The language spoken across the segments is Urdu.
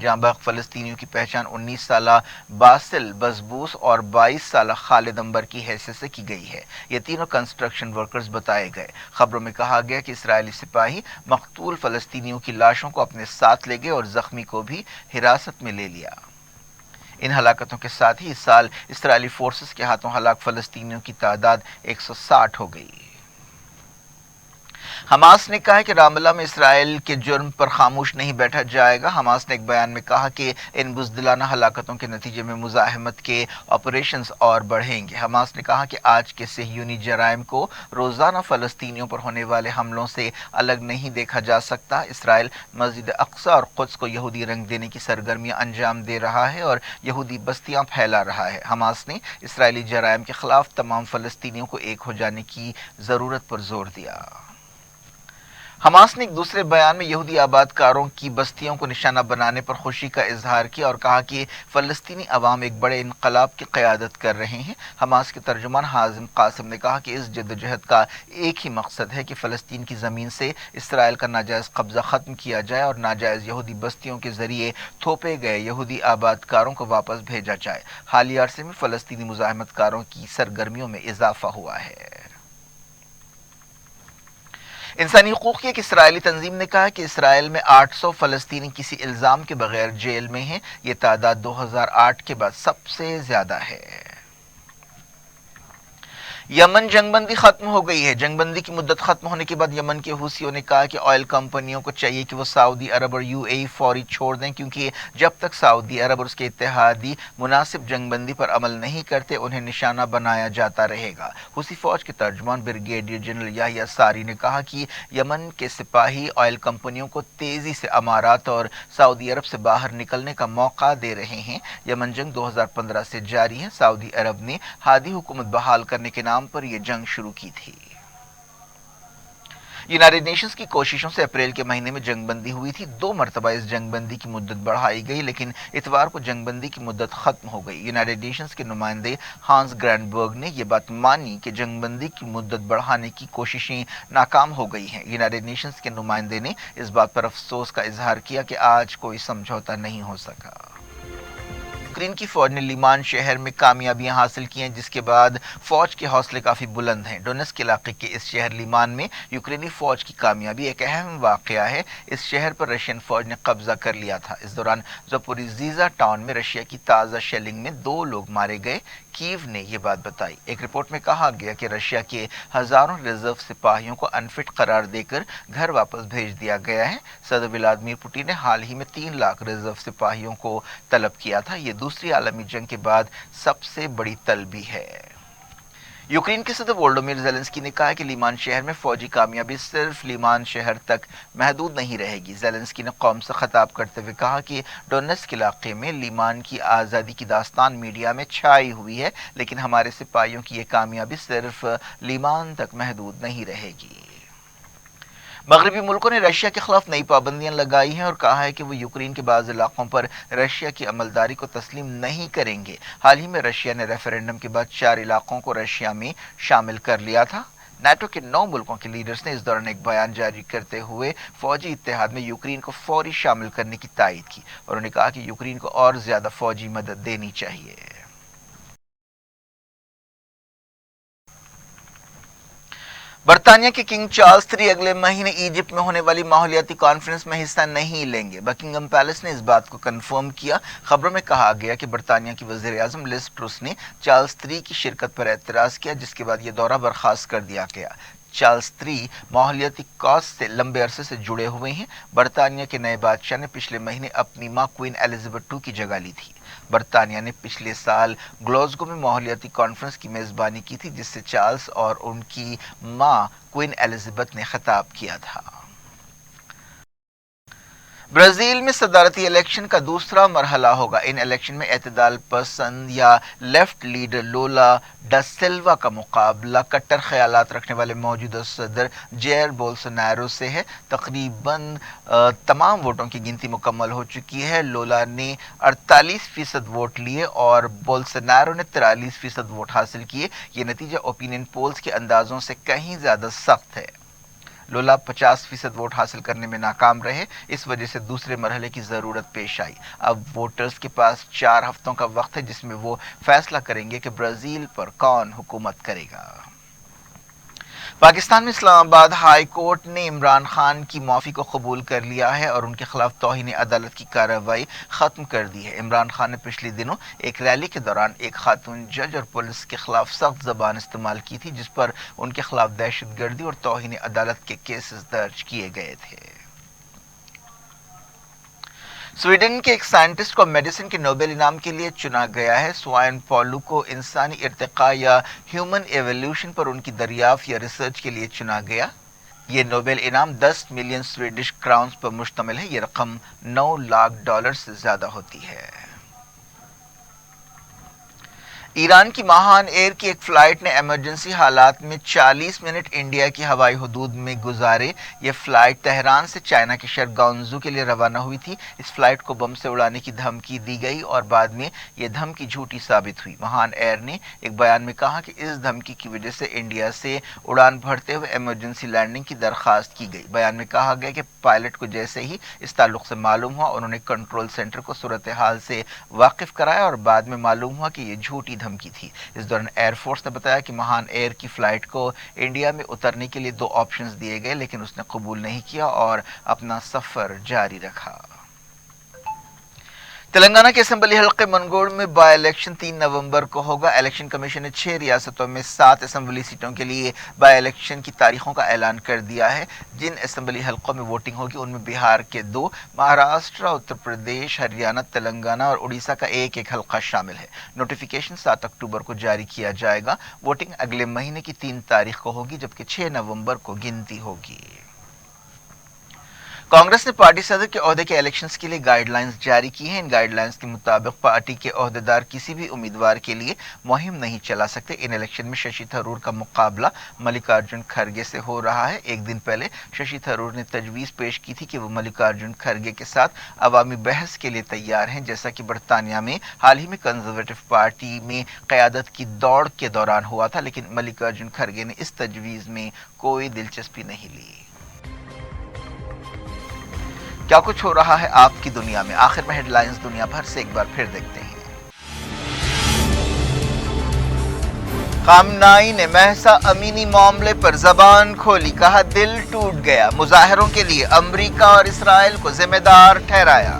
جہاں بحق فلسطینیوں کی پہچان 19 سالہ باسل بزبوس اور 22 سالہ خالد امبر کی حیثیت سے کی گئی ہے۔ یہ تینوں کنسٹرکشن ورکرز بتائے گئے۔ خبروں میں کہا گیا کہ اسرائیلی سپاہی مقتول فلسطینیوں کی لاشوں کو اپنے ساتھ لے گئے اور زخمی کو بھی حراست میں لے لیا۔ ان ہلاکتوں کے ساتھ ہی اس سال اسرائیلی فورسز کے ہاتھوں ہلاک فلسطینیوں کی تعداد 160 ہو گئی۔ حماس نے کہا ہے کہ رام اللہ میں اسرائیل کے جرم پر خاموش نہیں بیٹھا جائے گا۔ حماس نے ایک بیان میں کہا کہ ان بزدلانہ ہلاکتوں کے نتیجے میں مزاحمت کے آپریشنز اور بڑھیں گے۔ حماس نے کہا کہ آج کے صہیونی جرائم کو روزانہ فلسطینیوں پر ہونے والے حملوں سے الگ نہیں دیکھا جا سکتا۔ اسرائیل مسجد اقصی اور قدس کو یہودی رنگ دینے کی سرگرمیاں انجام دے رہا ہے اور یہودی بستیاں پھیلا رہا ہے۔ حماس نے اسرائیلی جرائم کے خلاف تمام فلسطینیوں کو ایک ہو جانے کی ضرورت پر زور دیا۔ حماس نے ایک دوسرے بیان میں یہودی آباد کاروں کی بستیوں کو نشانہ بنانے پر خوشی کا اظہار کیا اور کہا کہ فلسطینی عوام ایک بڑے انقلاب کی قیادت کر رہے ہیں۔ حماس کے ترجمان حازم قاسم نے کہا کہ اس جدوجہد کا ایک ہی مقصد ہے کہ فلسطین کی زمین سے اسرائیل کا ناجائز قبضہ ختم کیا جائے اور ناجائز یہودی بستیوں کے ذریعے تھوپے گئے یہودی آباد کاروں کو واپس بھیجا جائے۔ حالیہ عرصے میں فلسطینی مزاحمت کاروں کی سرگرمیوں میں اضافہ ہوا ہے۔ انسانی حقوق کی ایک اسرائیلی تنظیم نے کہا کہ اسرائیل میں 800 فلسطینی کسی الزام کے بغیر جیل میں ہیں۔ یہ تعداد 2008 کے بعد سب سے زیادہ ہے۔ یمن جنگ بندی ختم ہو گئی ہے۔ جنگ بندی کی مدت ختم ہونے کے بعد یمن کے حوثیوں نے کہا کہ آئل کمپنیوں کو چاہیے کہ وہ سعودی عرب اور یو اے ای فوری چھوڑ دیں، کیونکہ جب تک سعودی عرب اور اس کے اتحادی مناسب جنگ بندی پر عمل نہیں کرتے انہیں نشانہ بنایا جاتا رہے گا۔ حوثی فوج کے ترجمان بریگیڈیئر جنرل یحییٰ ساری نے کہا کہ یمن کے سپاہی آئل کمپنیوں کو تیزی سے امارات اور سعودی عرب سے باہر نکلنے کا موقع دے رہے ہیں۔ یمن جنگ 2015 سے جاری ہے۔ سعودی عرب نے ہادی حکومت بحال کرنے کے نام پر یہ جنگ شروع کی تھی۔ یونائیٹڈ نیشنز کی کوششوں سے اپریل کے مہینے میں جنگ بندی ہوئی تھی۔ 2 مرتبہ اس جنگ بندی کی مدت بڑھائی گئی، لیکن اتوار کو جنگ بندی کی مدت ختم ہو گئی۔ یونائیٹڈ نیشنز کے نمائندے ہانس گرینبرگ نے یہ بات مانی کہ جنگ بندی کی مدت بڑھانے کی کوششیں ناکام ہو گئی ہیں۔ یونائیٹڈ نیشنز کے نمائندے نے اس بات پر افسوس کا اظہار کیا کہ آج کوئی سمجھوتا نہیں ہو سکا۔ یوکرین کی فوج نے لیمان شہر میں کامیابیاں حاصل کی ہیں، جس کے بعد فوج کے حوصلے کافی بلند ہیں۔ ڈونیٹسک علاقے کے اس شہر لیمان میں یوکرینی فوج کی کامیابی ایک اہم واقعہ ہے۔ اس شہر پر رشین فوج نے قبضہ کر لیا تھا۔ اس دوران زپوریزھیا ٹاؤن میں رشیا کی تازہ شیلنگ میں 2 لوگ مارے گئے۔ کیو نے یہ بات بتائی۔ ایک رپورٹ میں کہا گیا کہ رشیا کے ہزاروں ریزرو سپاہیوں کو انفٹ قرار دے کر گھر واپس بھیج دیا گیا ہے۔ صدر ولادیمیر پوٹن نے حال ہی میں 3 لاکھ ریزرو سپاہیوں کو طلب کیا تھا۔ یہ دوسری عالمی جنگ کے بعد سب سے بڑی طلبی ہے۔ یوکرین کے صدر وولودیمیر زیلنسکی نے کہا کہ لیمان شہر میں فوجی کامیابی صرف لیمان شہر تک محدود نہیں رہے گی۔ زیلنسکی نے قوم سے خطاب کرتے ہوئے کہا کہ ڈونیٹسک علاقے میں لیمان کی آزادی کی داستان میڈیا میں چھائی ہوئی ہے، لیکن ہمارے سپاہیوں کی یہ کامیابی صرف لیمان تک محدود نہیں رہے گی۔ مغربی ملکوں نے رشیا کے خلاف نئی پابندیاں لگائی ہیں اور کہا ہے کہ وہ یوکرین کے بعض علاقوں پر رشیا کی عملداری کو تسلیم نہیں کریں گے۔ حال ہی میں رشیا نے ریفرینڈم کے بعد 4 علاقوں کو رشیا میں شامل کر لیا تھا۔ نیٹو کے 9 ملکوں کے لیڈرز نے اس دوران ایک بیان جاری کرتے ہوئے فوجی اتحاد میں یوکرین کو فوری شامل کرنے کی تائید کی، اور انہوں نے کہا کہ یوکرین کو اور زیادہ فوجی مدد دینی چاہیے۔ برطانیہ کے کنگ چارلس III اگلے مہینے ایجپٹ میں ہونے والی ماحولیاتی کانفرنس میں حصہ نہیں لیں گے۔ بکنگھم پیلس نے اس بات کو کنفرم کیا۔ خبروں میں کہا گیا کہ برطانیہ کی وزیر اعظم لیز ٹروس نے چارلس III کی شرکت پر اعتراض کیا، جس کے بعد یہ دورہ برخاست کر دیا گیا۔ چارلس III ماحولیاتی کاز سے لمبے عرصے سے جڑے ہوئے ہیں۔ برطانیہ کے نئے بادشاہ نے پچھلے مہینے اپنی ماں کوئین ایلزابتھ II کی جگہ لی تھی۔ برطانیہ نے پچھلے سال گلاسگو میں ماحولیاتی کانفرنس کی میزبانی کی تھی، جس سے چارلس اور ان کی ماں کوئین ایلزابتھ نے خطاب کیا تھا۔ برازیل میں صدارتی الیکشن کا دوسرا مرحلہ ہوگا۔ ان الیکشن میں اعتدال پسند یا لیفٹ لیڈر لولا ڈا سلوا کا مقابلہ کٹر خیالات رکھنے والے موجودہ صدر جیئر بولسونارو سے ہے۔ تقریباً تمام ووٹوں کی گنتی مکمل ہو چکی ہے۔ لولا نے 48% ووٹ لیے اور بولسونارو نے 43% ووٹ حاصل کیے۔ یہ نتیجہ اوپینین پولز کے اندازوں سے کہیں زیادہ سخت ہے۔ لولا 50% ووٹ حاصل کرنے میں ناکام رہے، اس وجہ سے دوسرے مرحلے کی ضرورت پیش آئی۔ اب ووٹرز کے پاس 4 ہفتوں کا وقت ہے جس میں وہ فیصلہ کریں گے کہ برازیل پر کون حکومت کرے گا۔ پاکستان میں اسلام آباد ہائی کورٹ نے عمران خان کی معافی کو قبول کر لیا ہے اور ان کے خلاف توہین عدالت کی کارروائی ختم کر دی ہے۔ عمران خان نے پچھلے دنوں ایک ریلی کے دوران ایک خاتون جج اور پولیس کے خلاف سخت زبان استعمال کی تھی، جس پر ان کے خلاف دہشت گردی اور توہین عدالت کے کیسز درج کیے گئے تھے۔ سویڈن کے ایک سائنٹسٹ کو میڈیسن کے نوبل انعام کے لیے چنا گیا ہے۔ سوائن پولو کو انسانی ارتقاء یا ہیومن ایولیوشن پر ان کی دریافت یا ریسرچ کے لیے چنا گیا۔ یہ نوبل انعام 10 ملین سویڈش کراؤنز پر مشتمل ہے۔ یہ رقم $9 لاکھ سے زیادہ ہوتی ہے۔ ایران کی ماہان ایئر کی ایک فلائٹ نے ایمرجنسی حالات میں 40 منٹ انڈیا کی ہوائی حدود میں گزارے۔ یہ فلائٹ تہران سے چائنا کے شہر گوانزو کے لیے روانہ ہوئی تھی۔ اس فلائٹ کو بم سے اڑانے کی دھمکی دی گئی اور بعد میں یہ دھمکی جھوٹی ثابت ہوئی۔ ماہان ایئر نے ایک بیان میں کہا کہ اس دھمکی کی وجہ سے انڈیا سے اڑان بھرتے ہوئے ایمرجنسی لینڈنگ کی درخواست کی گئی۔ بیان میں کہا گیا کہ پائلٹ کو جیسے ہی اس تعلق سے معلوم ہوا، انہوں نے کنٹرول سینٹر کو صورتحال سے واقف کرایا اور بعد میں معلوم ہوا کہ یہ جھوٹی دھمکی تھی۔ اس دوران ایئر فورس نے بتایا کہ ماہان ایئر کی فلائٹ کو انڈیا میں اترنے کے لیے 2 آپشنز دیے گئے، لیکن اس نے قبول نہیں کیا اور اپنا سفر جاری رکھا۔ تلنگانہ کے اسمبلی حلقے منگوڑ میں بائی الیکشن 3 نومبر کو ہوگا۔ الیکشن کمیشن نے 6 ریاستوں میں 7 اسمبلی سیٹوں کے لیے بائی الیکشن کی تاریخوں کا اعلان کر دیا ہے۔ جن اسمبلی حلقوں میں ووٹنگ ہوگی ان میں بہار کے 2، مہاراشٹر، اتر پردیش، ہریانہ، تلنگانہ اور اڑیسہ کا ایک حلقہ شامل ہے۔ نوٹیفیکیشن 7 اکتوبر کو جاری کیا جائے گا۔ ووٹنگ اگلے مہینے کی 3 تاریخ کو ہوگی، جبکہ 6 نومبر کو گنتی ہوگی۔ کانگریس نے پارٹی صدر کے عہدے کے الیکشنز کے لیے گائیڈ لائنز جاری کی ہیں۔ ان گائیڈ لائنز کے مطابق پارٹی کے عہدیدار کسی بھی امیدوار کے لیے مہم نہیں چلا سکتے۔ ان الیکشن میں ششی تھرور کا مقابلہ ملکارجن کھرگے سے ہو رہا ہے۔ ایک دن پہلے ششی تھرور نے تجویز پیش کی تھی کہ وہ ملکارجن کھرگے کے ساتھ عوامی بحث کے لیے تیار ہیں، جیسا کہ برطانیہ میں حال ہی میں کنزرویٹو پارٹی میں قیادت کی دوڑ کے دوران ہوا تھا، لیکن ملکارجن کھرگے نے اس تجویز میں کوئی دلچسپی نہیں لی۔ کیا کچھ ہو رہا ہے آپ کی دنیا میں؟ آخر میں ہیڈ لائنز دنیا بھر سے ایک بار پھر دیکھتے ہیں۔ خامنائی نے مہسا امینی معاملے پر زبان کھولی، کہا دل ٹوٹ گیا، مظاہروں کے لیے امریکہ اور اسرائیل کو ذمہ دار ٹھہرایا۔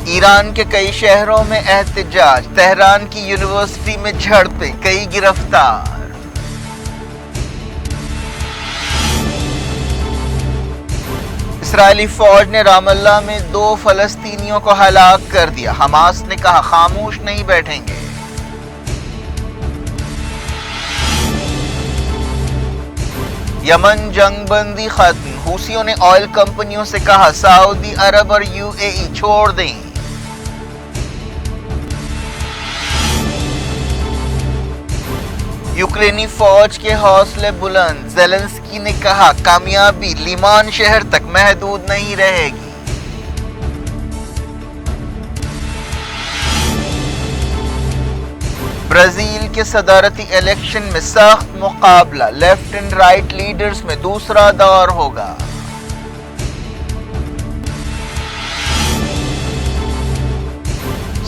ایران کے کئی شہروں میں احتجاج، تہران کی یونیورسٹی میں جھڑپیں، کئی گرفتار۔ اسرائیلی فوج نے رام اللہ میں 2 فلسطینیوں کو ہلاک کر دیا۔ حماس نے کہا خاموش نہیں بیٹھیں گے۔ یمن جنگ بندی ختم، حوثیوں نے آئل کمپنیوں سے کہا سعودی عرب اور UAE چھوڑ دیں۔ یوکرینی فوج کے حوصلے بلند، زیلنسکی نے کہا کامیابی لیمان شہر تک محدود نہیں رہے گی۔ برازیل کے صدارتی الیکشن میں سخت مقابلہ، لیفٹ اینڈ رائٹ لیڈرز میں دوسرا دور ہوگا۔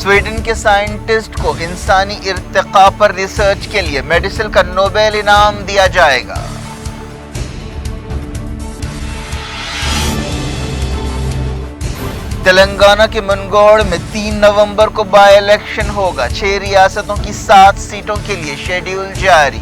سویڈن کے سائنٹسٹ کو انسانی ارتقاء پر ریسرچ کے لیے میڈیسن کا نوبل انعام دیا جائے گا۔ تلنگانہ کے منگوڑ میں 3 نومبر کو بائی الیکشن ہوگا۔ 6 ریاستوں کی 7 سیٹوں کے لیے شیڈیول جاری۔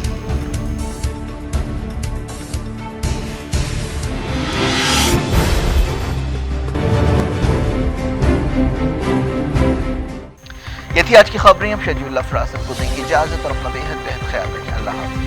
یہ تھی آج کی خبریں۔ اب شجی اللہ فراست کو دیں گے اجازت اور اپنا بے حد خیال رکھیں۔ اللہ حافظ۔